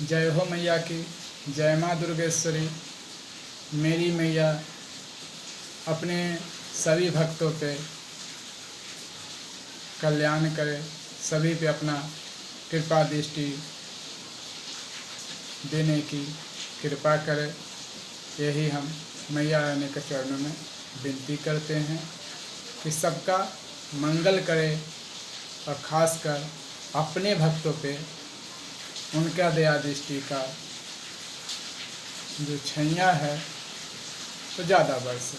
जय हो मैया की। जय माँ दुर्गेश्वरी। मेरी मैया अपने सभी भक्तों पे कल्याण करे, सभी पे अपना कृपा दृष्टि देने की कृपा करे। यही हम मैया रानी के चरणों में विनती करते हैं कि सबका मंगल करे और ख़ासकर अपने भक्तों पे उनका दया दृष्टि का जो छैया है तो ज़्यादा बरसे।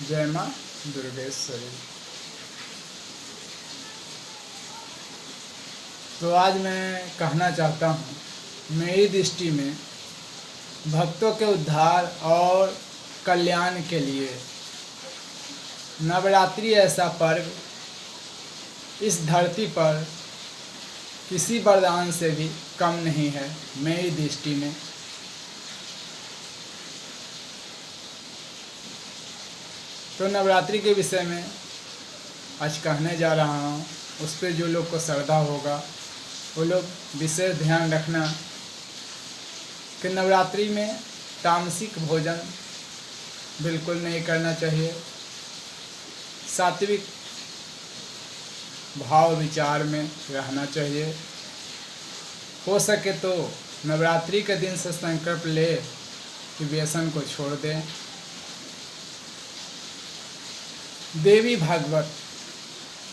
जय माँ दुर्गेश्वरी। तो आज मैं कहना चाहता हूँ, मेरी दृष्टि में भक्तों के उद्धार और कल्याण के लिए नवरात्रि ऐसा पर्व इस धरती पर किसी वरदान से भी कम नहीं है। मेरी दृष्टि में तो नवरात्रि के विषय में आज कहने जा रहा हूँ। उस पर जो लोग को श्रद्धा होगा वो लोग विशेष ध्यान रखना कि नवरात्रि में तामसिक भोजन बिल्कुल नहीं करना चाहिए। सात्विक भाव विचार में रहना चाहिए। हो सके तो नवरात्रि के दिन से संकल्प ले कि व्यसन को छोड़ दें। देवी भागवत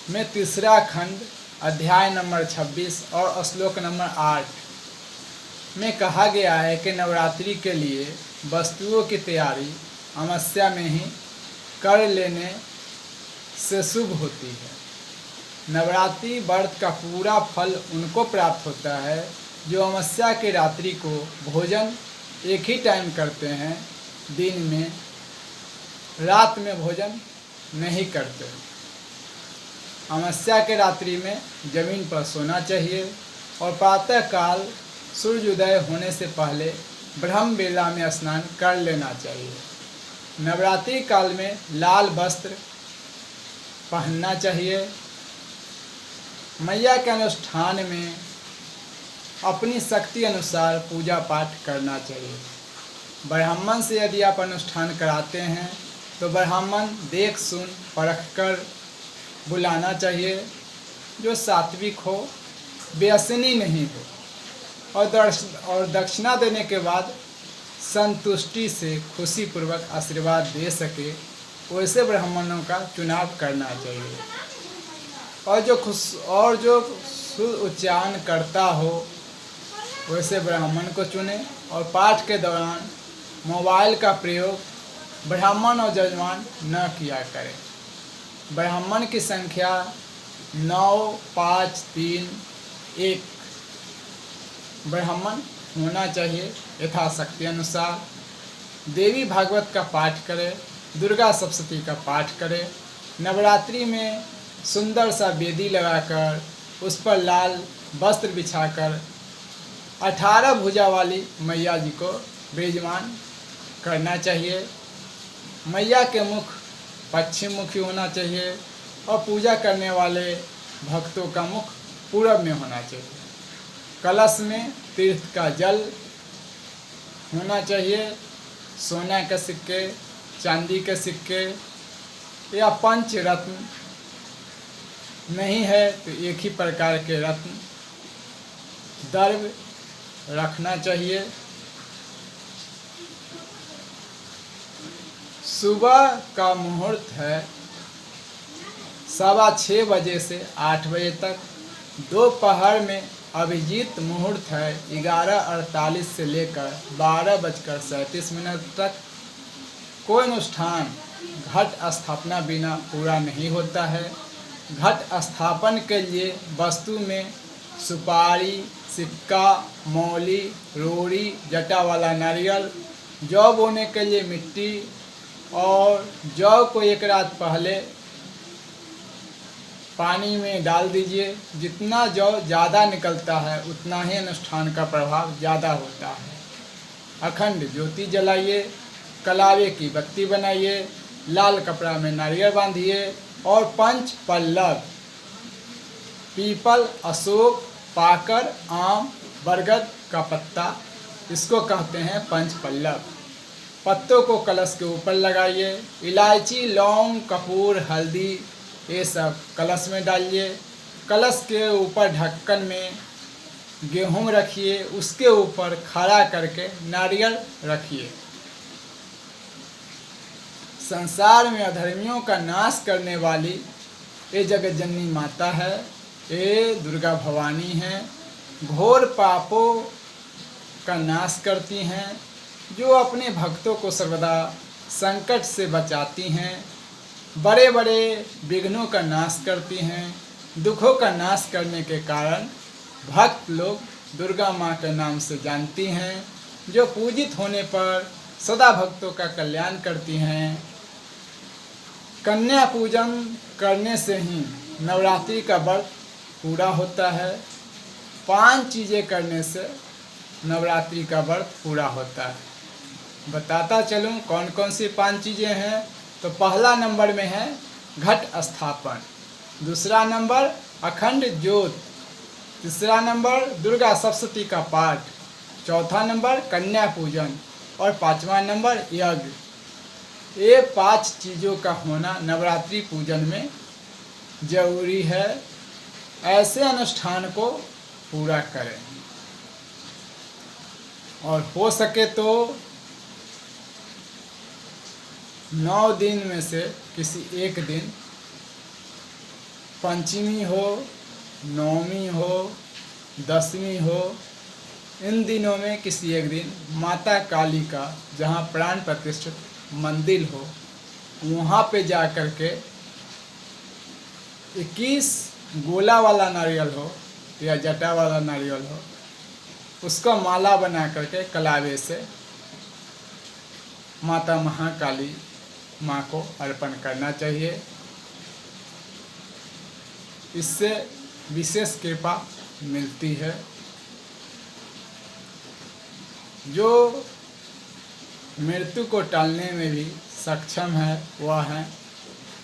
में तीसरा खंड अध्याय नंबर 26 और श्लोक नंबर 8 में कहा गया है कि नवरात्रि के लिए वस्तुओं की तैयारी अमावस्या में ही कर लेने से शुभ होती है। नवरात्रि व्रत का पूरा फल उनको प्राप्त होता है जो अमावस्या की रात्रि को भोजन एक ही टाइम करते हैं, दिन में, रात में भोजन नहीं करते। अमावस्या के रात्रि में जमीन पर सोना चाहिए और प्रातःकाल सूर्योदय होने से पहले ब्रह्म बेला में स्नान कर लेना चाहिए। नवरात्रि काल में लाल वस्त्र पहनना चाहिए। मैया के अनुष्ठान में अपनी शक्ति अनुसार पूजा पाठ करना चाहिए। ब्राह्मण से यदि आप अनुष्ठान कराते हैं तो ब्राह्मण देख सुन परख कर बुलाना चाहिए, जो सात्विक हो, व्यसनी नहीं हो और दक्षिणा देने के बाद संतुष्टि से खुशीपूर्वक आशीर्वाद दे सके, वैसे ब्राह्मणों का चुनाव करना चाहिए। और जो शुद्ध उच्चारण करता हो वैसे ब्राह्मण को चुने। और पाठ के दौरान मोबाइल का प्रयोग ब्राह्मण और यजमान न किया करें। ब्राह्मण की संख्या 9, 5, 3, 1 ब्राह्मण होना चाहिए यथाशक्ति अनुसार। देवी भागवत का पाठ करें, दुर्गा सप्तशती का पाठ करें। नवरात्रि में सुंदर सा वेदी लगाकर उस पर लाल वस्त्र बिछाकर 18 भुजा वाली मैया जी को विराजमान करना चाहिए। मैया के मुख पश्चिम मुखी होना चाहिए और पूजा करने वाले भक्तों का मुख पूरब में होना चाहिए। कलश में तीर्थ का जल होना चाहिए। सोना के सिक्के, चांदी के सिक्के या पंच रत्न नहीं है तो एक ही प्रकार के रत्न द्रव्य रखना चाहिए। सुबह का मुहूर्त है 6:15 बजे से 8 बजे तक। दोपहर में अभिजीत मुहूर्त है 11:48 से लेकर 12:37 तक। कोई अनुष्ठान घट स्थापना बिना पूरा नहीं होता है। घट स्थापन के लिए वस्तु में सुपारी, सिक्का, मौली, रोड़ी, जटा वाला नारियल, जौ बोने के लिए मिट्टी और जौ को एक रात पहले पानी में डाल दीजिए। जितना जौ ज़्यादा निकलता है उतना ही अनुष्ठान का प्रभाव ज़्यादा होता है। अखंड ज्योति जलाइए, कलावे की बत्ती बनाइए, लाल कपड़ा में नारियल बांधिए और पंच पल्लव पीपल, अशोक, पाकर, आम, बरगद का पत्ता, इसको कहते हैं पंचपल्लव। पत्तों को कलश के ऊपर लगाइए। इलायची, लौंग, कपूर, हल्दी ये सब कलश में डालिए। कलश के ऊपर ढक्कन में गेहूं रखिए, उसके ऊपर खड़ा करके नारियल रखिए। संसार में अधर्मियों का नाश करने वाली ये जगत जननी माता है, ये दुर्गा भवानी हैं। घोर पापों का नाश करती हैं, जो अपने भक्तों को सर्वदा संकट से बचाती हैं। बड़े बड़े विघ्नों का नाश करती हैं। दुखों का नाश करने के कारण भक्त लोग दुर्गा माँ के नाम से जानती हैं, जो पूजित होने पर सदा भक्तों का कल्याण करती हैं। कन्या पूजन करने से ही नवरात्रि का व्रत पूरा होता है। 5 चीज़ें करने से नवरात्रि का व्रत पूरा होता है। बताता चलूँ कौन कौन सी 5 चीज़ें हैं। तो पहला नंबर में है घट स्थापन, दूसरा नंबर अखंड ज्योत, तीसरा नंबर दुर्गा सप्तशती का पाठ, चौथा नंबर कन्या पूजन और 5वां नंबर यज्ञ। ये 5 चीज़ों का होना नवरात्रि पूजन में जरूरी है। ऐसे अनुष्ठान को पूरा करें और हो सके तो 9 दिन में से किसी एक दिन, पंचमी हो, नौमी हो, दसवीं हो, इन दिनों में किसी एक दिन माता काली का जहाँ प्राण प्रतिष्ठित मंदिर हो, वहाँ पे जा कर के 21 गोला वाला नारियल हो या जटा वाला नारियल हो, उसका माला बना करके कलावे से माता महाकाली माँ को अर्पण करना चाहिए। इससे विशेष कृपा मिलती है। जो मृत्यु को टालने में भी सक्षम है वह है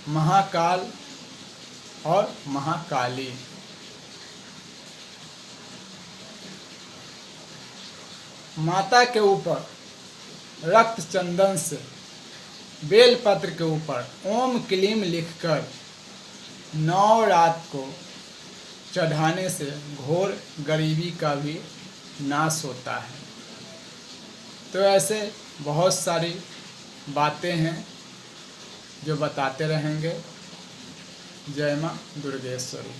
महाकाल और महाकाली। माता के ऊपर रक्त चंदन से बेल पत्र के ऊपर ओम क्लीम लिखकर 9 रात को चढ़ाने से घोर गरीबी का भी नाश होता है। तो ऐसे बहुत सारी बातें हैं जो बताते रहेंगे। जय माँ दुर्गेश्वरी।